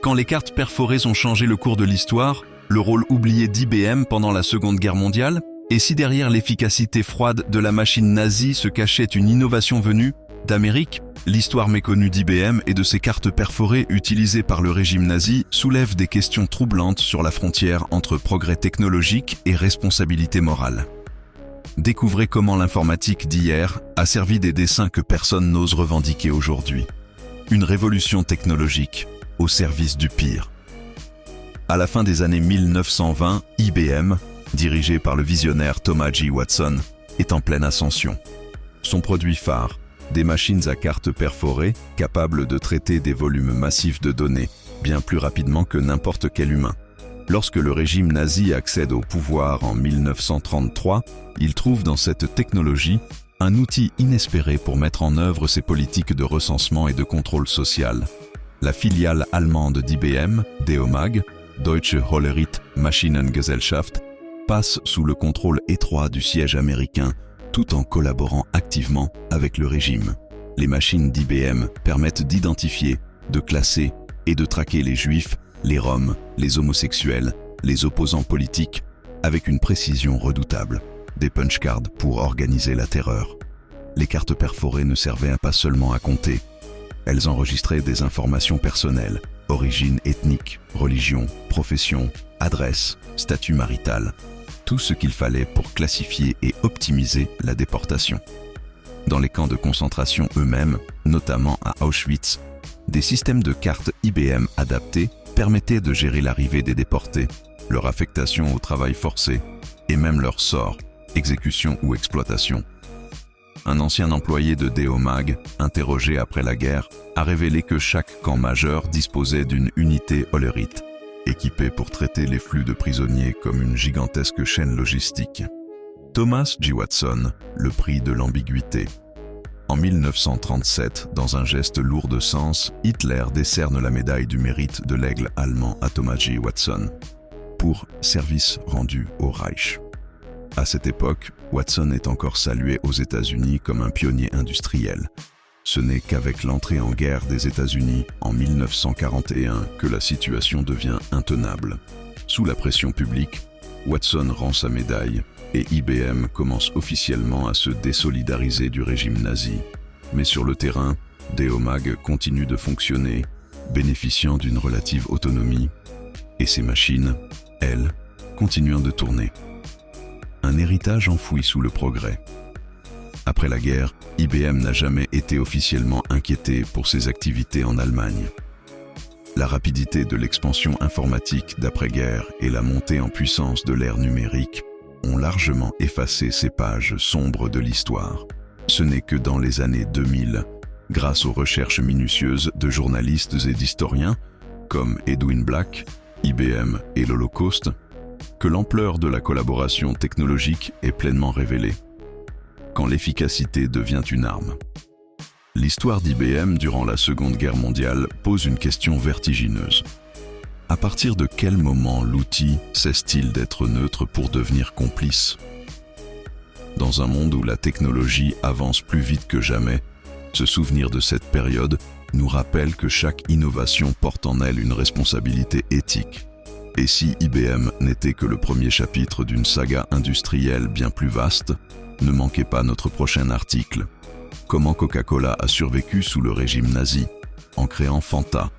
Quand les cartes perforées ont changé le cours de l'histoire, le rôle oublié d'IBM pendant la Seconde Guerre mondiale, et si derrière l'efficacité froide de la machine nazie se cachait une innovation venue d'Amérique, l'histoire méconnue d'IBM et de ses cartes perforées utilisées par le régime nazi soulève des questions troublantes sur la frontière entre progrès technologique et responsabilité morale. Découvrez comment l'informatique d'hier a servi des dessins que personne n'ose revendiquer aujourd'hui. Une révolution technologique au service du pire. À la fin des années 1920, IBM, dirigé par le visionnaire Thomas J. Watson, est en pleine ascension. Son produit phare, des machines à cartes perforées capables de traiter des volumes massifs de données, bien plus rapidement que n'importe quel humain. Lorsque le régime nazi accède au pouvoir en 1933, il trouve dans cette technologie un outil inespéré pour mettre en œuvre ses politiques de recensement et de contrôle social. La filiale allemande d'IBM, DEOMAG, Deutsche Hollerith Maschinengesellschaft, passe sous le contrôle étroit du siège américain, tout en collaborant activement avec le régime. Les machines d'IBM permettent d'identifier, de classer et de traquer les juifs, les roms, les homosexuels, les opposants politiques, avec une précision redoutable. Des punch cards pour organiser la terreur. Les cartes perforées ne servaient pas seulement à compter. Elles enregistraient des informations personnelles, origine ethnique, religion, profession, adresse, statut marital. Tout ce qu'il fallait pour classifier et optimiser la déportation. Dans les camps de concentration eux-mêmes, notamment à Auschwitz, des systèmes de cartes IBM adaptés permettaient de gérer l'arrivée des déportés, leur affectation au travail forcé et même leur sort, exécution ou exploitation. Un ancien employé de DEOMAG, interrogé après la guerre, a révélé que chaque camp majeur disposait d'une unité Hollerith, équipée pour traiter les flux de prisonniers comme une gigantesque chaîne logistique. Thomas J. Watson, le prix de l'ambiguïté. En 1937, dans un geste lourd de sens, Hitler décerne la médaille du mérite de l'aigle allemand à Thomas J. Watson pour service rendu au Reich. À cette époque, Watson est encore salué aux États-Unis comme un pionnier industriel. Ce n'est qu'avec l'entrée en guerre des États-Unis en 1941 que la situation devient intenable. Sous la pression publique, Watson rend sa médaille et IBM commence officiellement à se désolidariser du régime nazi. Mais sur le terrain, DEOMAG continue de fonctionner, bénéficiant d'une relative autonomie, et ses machines, elles, continuant de tourner. Un héritage enfoui sous le progrès. Après la guerre, IBM n'a jamais été officiellement inquiété pour ses activités en Allemagne. La rapidité de l'expansion informatique d'après-guerre et la montée en puissance de l'ère numérique ont largement effacé ces pages sombres de l'histoire. Ce n'est que dans les années 2000, grâce aux recherches minutieuses de journalistes et d'historiens, comme Edwin Black, IBM et l'Holocauste, que l'ampleur de la collaboration technologique est pleinement révélée. Quand l'efficacité devient une arme. L'histoire d'IBM durant la Seconde Guerre mondiale pose une question vertigineuse. À partir de quel moment l'outil cesse-t-il d'être neutre pour devenir complice? Dans un monde où la technologie avance plus vite que jamais, se souvenir de cette période nous rappelle que chaque innovation porte en elle une responsabilité éthique. Et si IBM n'était que le premier chapitre d'une saga industrielle bien plus vaste, ne manquez pas notre prochain article. Comment Coca-Cola a survécu sous le régime nazi, en créant Fanta,